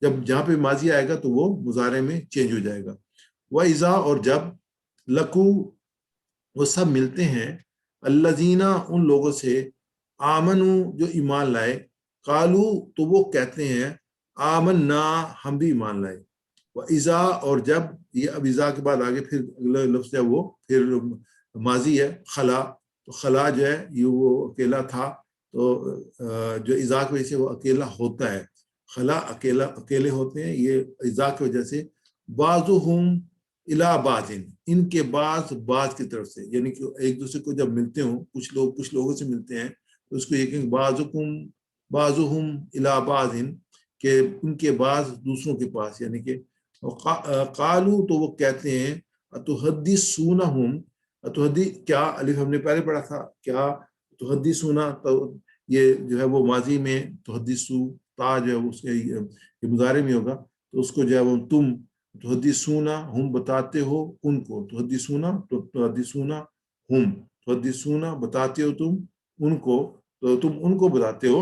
جب جہاں پہ ماضی آئے گا تو وہ مضارع میں چینج ہو جائے گا. وَإِذَا اور جب لقو وہ سب ملتے ہیں, الذین ان لوگوں سے, آمنو جو ایمان لائے, قالو تو وہ کہتے ہیں آمنا ہم بھی ایمان لائے. وَإِذَا اور جب, یہ اب اذا کے بعد آگے پھر اگلا لفظ ہے وہ پھر ماضی ہے خلا, تو خلا جو ہے یہ وہ اکیلا تھا, تو جو اذا کی وجہ سے وہ اکیلا ہوتا ہے, خلا اکیلے ہوتے ہیں, یہ اذا کی وجہ سے. بعضهم الی بعض, ان کے بعض کی طرف سے, یعنی کہ ایک دوسرے کو جب ملتے ہوں, کچھ لوگوں سے ملتے ہیں تو اس کو یہ کہ بعضهم الی بعض, کہ ان کے بعض دوسروں کے پاس, یعنی کہ قالو تو وہ کہتے ہیں اتحدثونہم, کیا الف ہم نے پہلے پڑھا تھا, کیا تحدثونا, تو یہ جو ہے وہ ماضی میں تحدثو تا جو ہے اس کے یہ مضارع میں ہوگا, تو اس کو جو ہے وہ تم تحدثونا ہم بتاتے ہو ان کو, تحدثونا ہم, تحدثونا بتاتے ہو تم ان کو, تو تم ان کو بتاتے ہو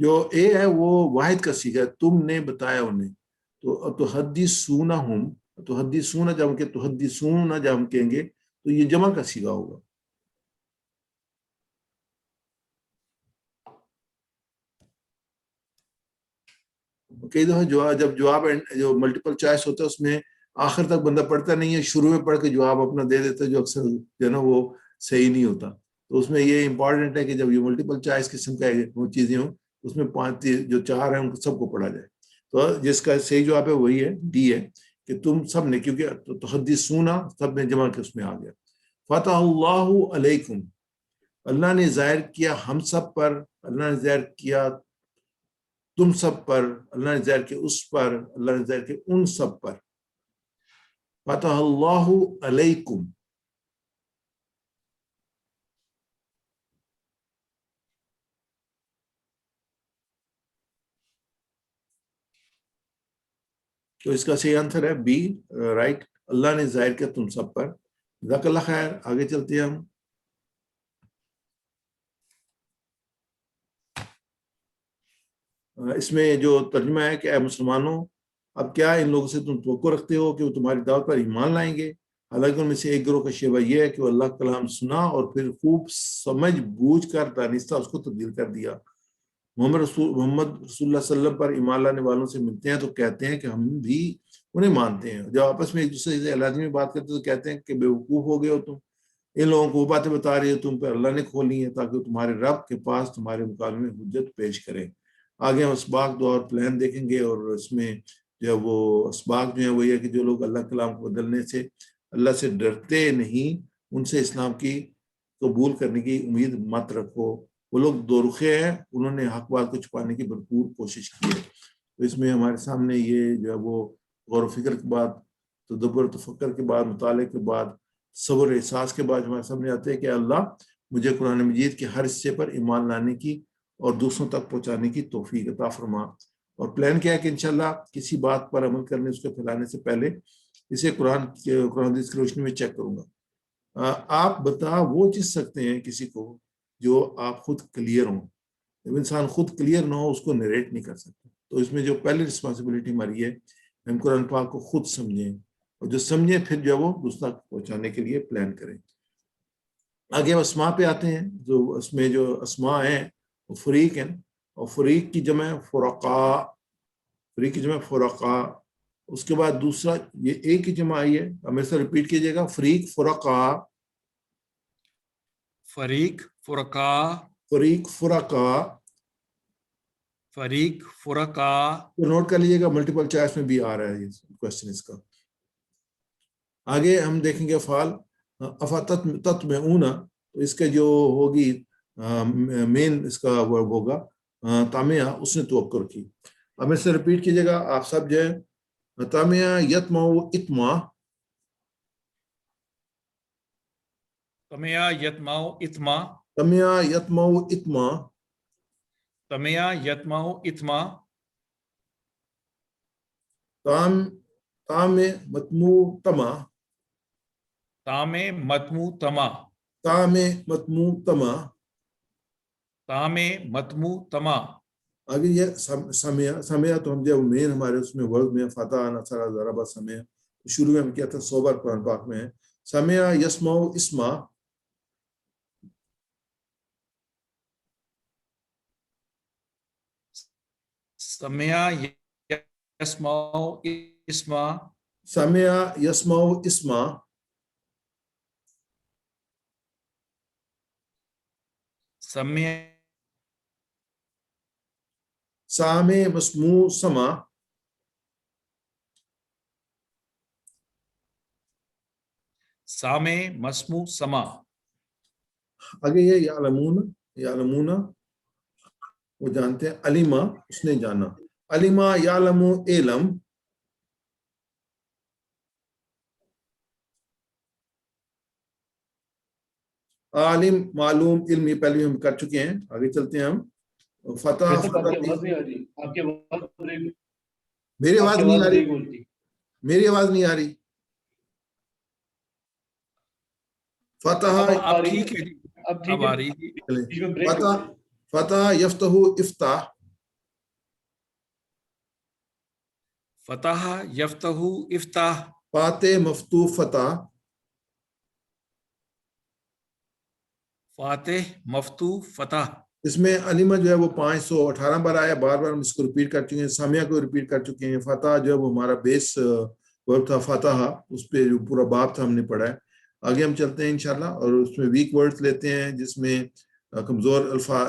جو اے ہے وہ واحد کا صیغہ ہے، تم نے بتایا انہیں. تو تحدثونہم، تحدثون جب کہ تحدثون جب ہم کہیں گے تو یہ جمع کا صیغہ ہوگا. کئی دفعہ جب جواب جو ملٹیپل چوائس ہوتا ہے اس میں آخر تک بندہ پڑھتا نہیں ہے، شروع میں پڑھ کے جواب اپنا دے دیتا ہے، جو اکثر جو ہے نا وہ صحیح نہیں ہوتا. تو اس میں یہ امپورٹنٹ ہے کہ جب یہ ملٹیپل چوائس قسم کا وہ چیزیں ہوں اس میں 5 جو 4 ہیں ان کو سب کو پڑھا جائے. تو جس کا صحیح جواب ہے وہی ہے ڈی ہے کہ تم سب نے، کیونکہ تحدثونا سب نے جمع کے اس میں آ گیا. فتح اللہ علیکم، اللہ نے ظاہر کیا ہم سب پر، اللہ نے ظاہر کیا تم سب پر، اللہ نے ظاہر کیا اس پر، اللہ نے ظاہر کیا ان سب پر. فتح اللہ علیکم، تو اس کا صحیح آنسر ہے بی، رائٹ. اللہ نے ظاہر کیا تم سب پر. جزاک اللہ خیر. آگے چلتے ہیں ہم. اس میں جو ترجمہ ہے کہ اے مسلمانوں، اب کیا ان لوگوں سے تم توقع رکھتے ہو کہ وہ تمہاری دعوت پر ایمان لائیں گے؟ حالانکہ ان میں سے ایک گروہ کا شیوہ یہ ہے کہ وہ اللہ کا کلام سنا اور پھر خوب سمجھ بوجھ کر دانستہ اس کو تبدیل کر دیا. محمد رسول اللہ صلی اللہ علیہ وسلم پر ایمان لانے والوں سے ملتے ہیں تو کہتے ہیں کہ ہم بھی انہیں مانتے ہیں. جب آپس میں ایک دوسرے سے لازمی بات کرتے تو کہتے ہیں کہ بے وقوف ہو گئے ہو تم، ان لوگوں کو وہ باتیں بتا رہی ہو تم پہ اللہ نے کھولی ہیں تاکہ تمہارے رب کے پاس تمہارے مقابلے میں حجت پیش کریں. آگے ہم اسباق دو اور پلان دیکھیں گے، اور اس میں جو وہ اسباق جو ہیں وہ یہ کہ جو لوگ اللہ کلام کو بدلنے سے اللہ سے ڈرتے نہیں، ان سے اسلام کی قبول کرنے کی امید مت رکھو. وہ لوگ دو رخے ہیں، انہوں نے حق بات کو چھپانے کی بھرپور کوشش کی ہے. تو اس میں ہمارے سامنے یہ جو ہے وہ غور و فکر کے بعد، تدبر تفکر کے بعد، مطالعے کے بعد، صبر احساس کے بعد ہمارے سامنے آتے ہیں کہ اللہ مجھے قرآن مجید کے ہر حصے پر ایمان لانے کی اور دوسروں تک پہنچانے کی توفیق عطا فرما. اور پلان کیا ہے کہ انشاءاللہ کسی بات پر عمل کرنے، اس کو پھیلانے سے پہلے اسے قرآن حدیث کی روشنی میں چیک کروں گا. آپ بتا وہ چیز سکتے ہیں کسی کو جو آپ خود کلیئر ہوں. جب انسان خود کلیئر نہ ہو اس کو نریٹ نہیں کر سکتا. تو اس میں جو پہلی رسپانسبلٹی ہماری ہے ہم قرآن پاک کو خود سمجھیں، اور جو سمجھیں پھر جو وہ دوسرا پہنچانے کے لیے پلان کریں. آگے ہم اسماء پہ آتے ہیں. جو اس میں جو اسماء ہیں وہ فریق ہیں، اور فریق کی جمع فرقاء، فریق کی جمع فرقاء. اس کے بعد دوسرا یہ ایک کی جمع آئی ہے، ہمیں سے ریپیٹ کیجئے گا. فریق فرقاء، فریق فرقا، فریق فرقاء. فریق فرقا. تو نوٹ کر لیجیے گا، ملٹیپل چوائس میں بھی آ رہا ہے یہ کوشچن اس کا. آگے ہم دیکھیں گے فعال افتطمعون، تو اس کے جو ہوگی مین اس کا ورب ہوگا طامع، اس نے توقع کی. اب میں سے ریپیٹ کیجیے گا آپ سب جو ہے. طامع یطمع اطمع، طمع یطمع اطمع، طامع یطمع اطمع، طمع یطمع اطمع، طامع مطموع طمع، طامع مطموع طمع، طامع مطموع طمع. طامع مطموع طمع. آگے یہ سمع تو ہم جب مین ہمارے اس میں ورڈ میں فتح نصر ضرب سمع، شروع میں ہم کیا تھا صوبر قرآن پاک میں ہے. سمع یسمع اسمع، سمع یسمع اسمع، سمع یسمع اسمع، سمع سامع مسموع سمع، سامع مسموع سمع. آگے یہ یعلمون، یعلمون وہ جانتے ہیں. علیما اس نے جانا، علیما یعلم علم، عالم معلوم علم، یہ پہلے ہم کر چکے ہیں. آگے چلتے ہیں ہم. فتح میری آواز نہیں آ رہی، میری آواز نہیں آ رہی. فتح اب ٹھیک ہے، اب آ رہی ہے. فتح فتح یفتح افتح، فتح یفتح افتح فاتح مفتوح فتح. فاتح مفتوح فتح. اس میں علیمہ جو ہے وہ 518 بار آیا, بار بار ہم اس کو ریپیٹ کر چکے ہیں, سامیہ کو ریپیٹ کر چکے ہیں. فتح جو ہے وہ ہمارا بیس ورب تھا, فتح اس پہ جو پورا باب تھا ہم نے پڑھا ہے. آگے ہم چلتے ہیں انشاءاللہ, اور اس میں ویک ورڈز لیتے ہیں جس میں کمزور الفا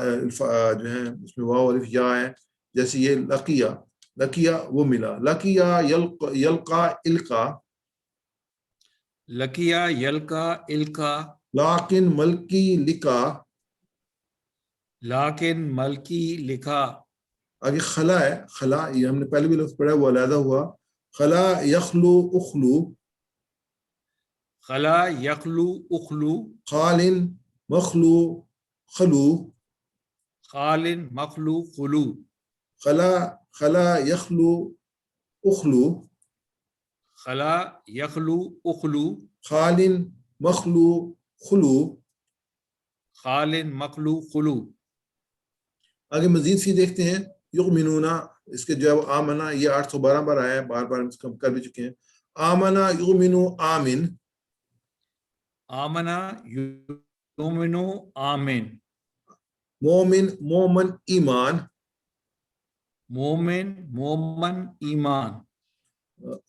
جو ہیں اس میں واو الف یا ہے. جیسے یہ لقیہ, لقیہ وہ ملا, لقیہ یلقا القا, لکیا یلقا القا, لاکن ملکی لکا. لاکن ملکی لکھا. آگے خلا ہے, خلا یہ ہم نے پہلے بھی لفظ پڑھا, وہ علیحدہ ہوا. خلا یخلو اخلو, خلا یخلو اخلو, خال مخلو خلو, خال مخلو خلو. خلا یخلو اخلو, خلا یخلو اخلو, خال مخلو خلو. خال مخلو خلو. آگے مزید فی دیکھتے ہیں. یؤمنونا, اس کے جو ہے وہ آمنا, یہ 812 بار آیا ہے, بار بار اس کو ہم کر بھی چکے ہیں. آمنا یؤمنو آمن, آمنا یؤمنو آمن, مومن مومن ایمان. مومن مومن ایمان.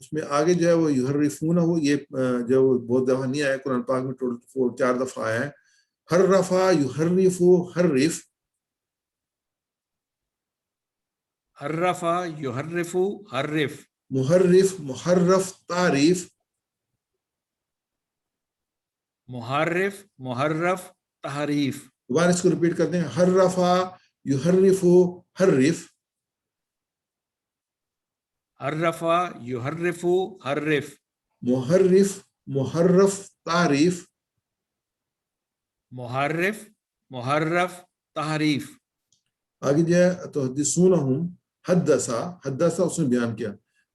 اس میں آگے جو ہے وہ یحرفون ہو, یہ جو بہت دفعہ نہیں آیا قرآن پاک میں, ٹوٹل 4 دفعہ آیا ہے. حرفا یحرفو حرف, حرفا یحرفو حرف, محرف محرف تعریف, محرف محرف تحریف. دوبارہ اس کو ریپیٹ کرتے ہیں. حرفا یحرفو حرف, حرفا یحرفو حرف, محرف محرف تعریف, محرف محرف تحریف. آگے جو ہے تو حدثونہم, حدثا حدثا اس نے بیان کیا.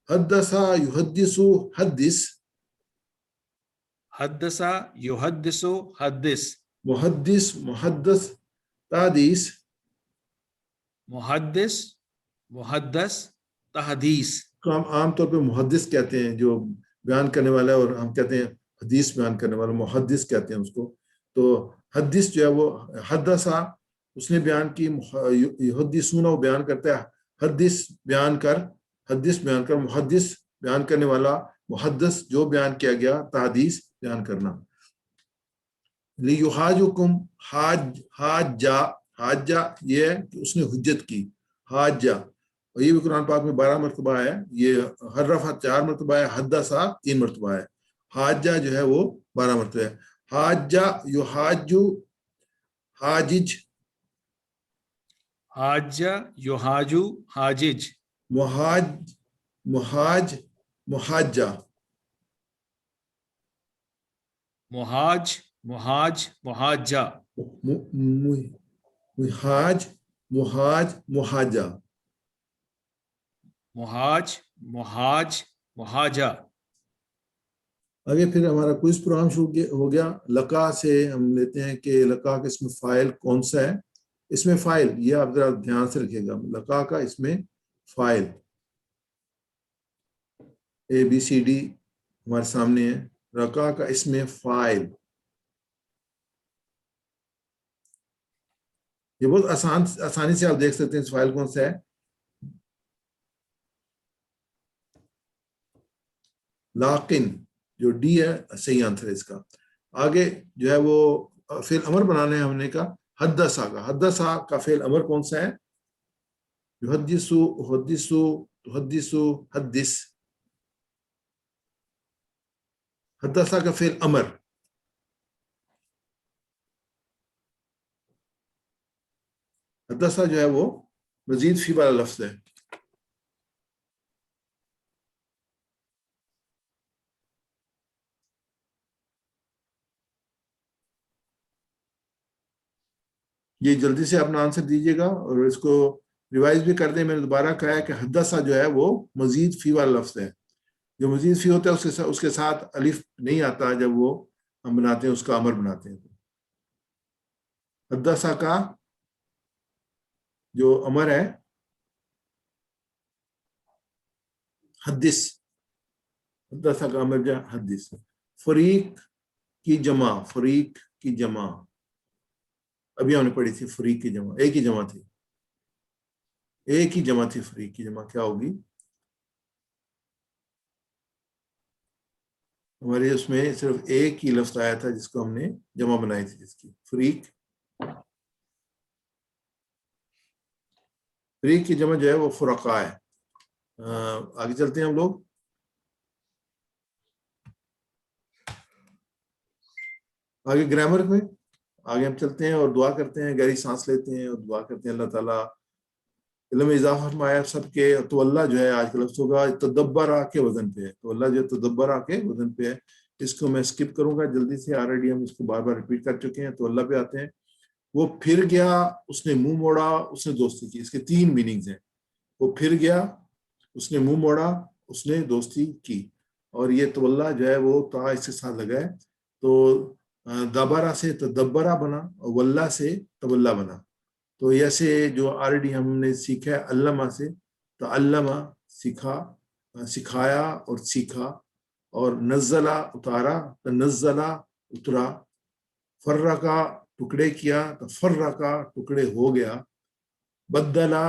حدثا یحدثو حدث, حدثا یحدثو حدث, محدث محدث تحدیث, محدث محدث تحدیث. کو ہم عام طور پہ محدث کہتے ہیں جو بیان کرنے والا ہے, اور ہم کہتے ہیں حدیث بیان کرنے والا, محدث کہتے ہیں اس کو. تو حدث جو ہے وہ حدثا اس نے بیان کی, یحدثون وہ بیان کرتا ہے, حدث بیان کر, حدث بیان کر, محدث بیان کرنے والا, محدث جو بیان کیا گیا, تحدیث بیان کرنا. لیحاجکم حاجہ, حاجہ یہ ہے کہ اس نے حجت کی, حاجہ, اور یہ بھی قرآن پاک میں 12 مرتبہ ہے. یہ حرفہ 4 مرتبہ ہے, حدثا 3 مرتبہ ہے, حاجہ جو ہے وہ 12 مرتبہ ہے. حاجہ یحاجو حاجج, حاجہ یحاجو حاجج, محاج محاج محاجہ, محاج محاج محاجہ, محاج محاج محاجہ. محاج محاج محاجہ. آگے پھر ہمارا کوئز پروگرام شروع ہو گیا. لقا سے ہم لیتے ہیں کہ لقا کا اس میں فائل کون سا ہے. اس میں فائل, یہ آپ ذرا دھیان سے رکھیے گا, لقا کا اس میں فائل ABCD ہمارے سامنے ہے. لقا کا اس میں فائل, یہ بہت آسانی سے آپ دیکھ سکتے ہیں اس فائل کون سا ہے. لاقن جو ڈی ہے صحیح آنسر ہے اس کا. آگے جو ہے وہ فعل امر بنانا ہے ہم نے کہا. حدثا کا, حدثا کا فعل امر کون سا ہے؟ یحدثو احدثو تحدثو حدث. حدثا کا فعل امر, حدثا جو ہے وہ مزید فی والا لفظ ہے. یہ جلدی سے اپنا آنسر دیجیے گا, اور اس کو ریوائز بھی کر دیں. میں نے دوبارہ کہا ہے کہ حدثا جو ہے وہ مزید فی والا لفظ ہے. جو مزید فی ہوتا ہے اس کے ساتھ الف نہیں آتا جب وہ ہم بناتے ہیں, اس کا امر بناتے ہیں. حدثا کا جو امر ہے حدث، حدث کا مرجع حدث. فریق کی جمع، فریق کی جمع ابھی ہم نے پڑھی تھی. فریق کی جمع ایک ہی جمع تھی، ایک ہی جمع تھی. فریق کی جمع کیا ہوگی؟ ہمارے اس میں صرف ایک ہی لفظ آیا تھا جس کو ہم نے جمع بنائی تھی، جس کی فریق. فریق کی جمع جو ہے وہ فرقاء ہے. آگے چلتے ہیں ہم لوگ. آگے گرامر میں آگے ہم چلتے ہیں اور دعا کرتے ہیں، گہری سانس لیتے ہیں اور دعا کرتے ہیں اللہ تعالیٰ علم اضافہ فرمایا سب کے. تو اللہ جو ہے آج کا لفظ ہوگا تدبرا کے وزن پہ ہے. تو اللہ جو ہے تدبرا کے وزن پہ ہے. اس کو میں سکپ کروں گا جلدی سے، آلریڈی ہم اس کو بار بار ریپیٹ کر چکے ہیں. تو اللہ پہ آتے ہیں. وہ پھر گیا، اس نے منہ موڑا، اس نے دوستی کی. اس کے تین میننگز ہیں. وہ پھر گیا، اس نے منہ موڑا، اس نے دوستی کی. اور یہ تو اللہ جو ہے وہ تا اس کے ساتھ لگا ہے. تو دبرا سے تدبرا بنا اور واللہ سے تولا بنا. تو ایسے جو آلریڈی ہم نے سیکھا ہے علامہ سے تعلمہ سیکھا، سکھایا اور سیکھا. اور نزلہ اتارا، تنزلہ اترا. فرقہ ٹکڑے کیا، تفرقہ ٹکڑے ہو گیا. بدلا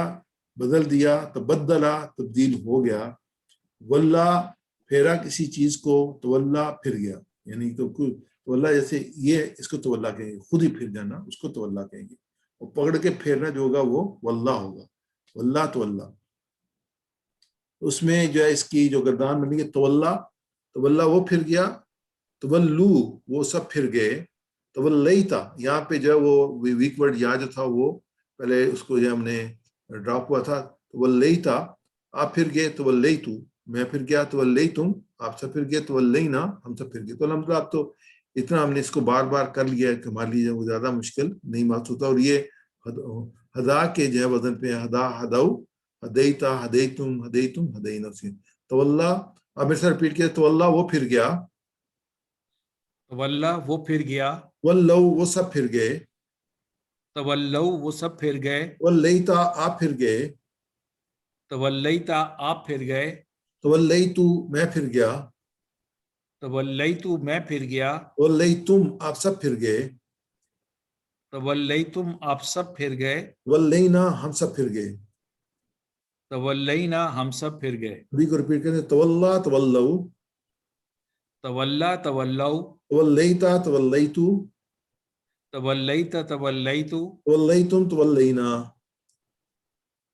بدل دیا، تبدلا تبدیل ہو گیا. واللہ پھیرا کسی چیز کو، تولا پھر گیا. یعنی تولا جیسے یہ اس کو تولا کہیں گے، خود ہی پھر جانا اس کو تولا کہیں گے. اور پکڑ کے پھیرنا جو ہوگا وہ واللہ ہوگا. واللہ تولا. اس میں جو ہے اس کی جو گردان بنی ہے تولا، تولا وہ پھر گیا. تولو وہ سب پھر گئے. تولیتا یہاں پہ جو ہے وہ ویک ورڈ یا جو تھا وہ پہلے اس کو جو ہم نے ڈراپ ہوا تھا. تولیتا آپ پھر گئے. تولیتو میں پھر گیا. تولیتم آپ سب پھر گئے. تولینا ہم سب پھر گئے. تو الحمدللہ اب تو اتنا ہم نے اس کو بار بار کر لیا ہے کہ ہمارے لیے وہ زیادہ مشکل نہیں محسوس ہوتا. اور یہ ہدا کے جو ہے وزن پہ ہدا، ہدو، ہدیتا، ہدیتم، ہدیتم، ہدینا. تولا اب میرے سے ریپیٹ کیا. تولا وہ پھر گیا. تولا وہ پھر گیا. ولو وہ سب پھر گئے. تولو وہ سب پھر گئے. ولیتا آپ پھر گئے. تولیتا آپ پھر گئے. تولیتو میں پھر گیا. تولیتو میں پھر گیا. ولیتم آپ سب پھر گئے. تولیتم آپ سب پھر گئے. ولینا ہم سب پھر گئے. تولینا ہم سب پھر گئے. ابھی کو ریپیٹ کریں. تولا تولو. تولا تولو. تولیتا تولیتو. تولیتا تولیتو. تولیتم تولینا.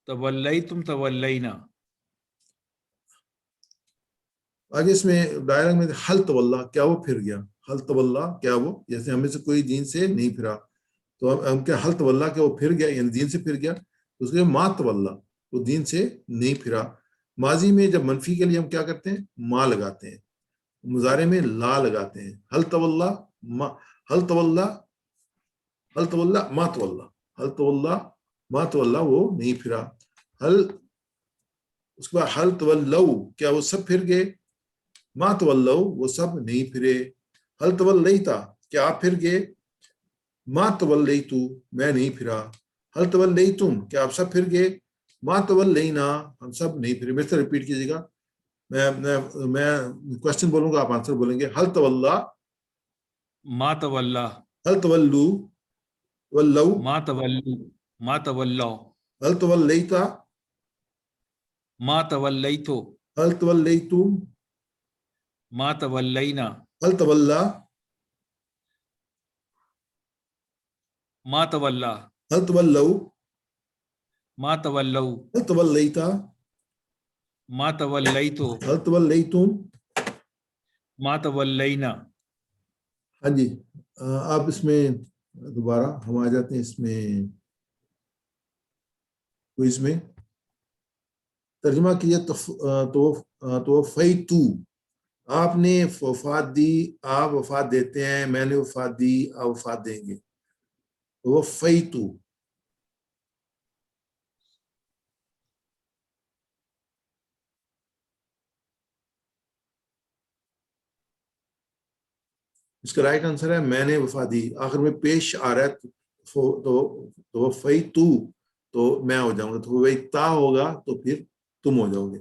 تولیتم تولینا. آگے اس میں دائرہ میں حل تولا کیا وہ پھر گیا. حل تولا کیا وہ جیسے ہمیں سے کوئی دین سے نہیں پھرا. تو ہم کیا حل تولا کہ وہ پھر گیا یعنی دین سے پھر گیا. اس کے ما تولا وہ دین سے نہیں پھرا. ماضی میں جب منفی کے لیے ہم کیا کرتے ہیں ما لگاتے ہیں، مضارع میں لا لگاتے ہیں. حل تولا ما، حل تولا، حل تولا ما تولا، حل تولا ما تولا وہ نہیں پھرا. حل اس کے بعد حل تولو کیا وہ سب پھر گئے. ما تولو وہ سب نہیں پھرے. حل تولیتا کیا آپ پھر گئے. ما تولیتو میں نہیں پھرا. حل تولیتم کیا آپ سب پھر گئے. ما تولینا ہم سب نہیں پھرے. میرے سے ریپیٹ کیجیے گا. میں کوشچن بولوں گا آپ آنسر بولیں گے. حل تولا، ما تولا. حل تولو، ولو، ما تولو. ما تولو. حل تولیتا، ما تولیتو. حل تولیتم، ما تولینا. حل تولا، ما تولا. حل تولو، ما تولو. حل تولیتا، ما تولیتو. حل تولیتم. ما تولینا. ہاں جی آپ اس میں دوبارہ ہم آ جاتے ہیں اس میں کوئز میں. ترجمہ کیا توفیتو آپ نے وفات دی، آپ وفات دیتے ہیں. میں نے وفات دی، آپ وفات دیں گے. توفیتو اس کا رائٹ آنسر ہے میں نے وفات دی. آخر میں پیش آ رہا ہے توفیتو تو میں ہو جاؤں گا. تو تا ہوگا تو پھر تم ہو جاؤ گے.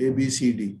ABCD।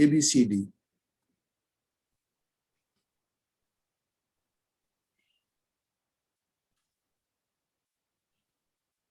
ABCD।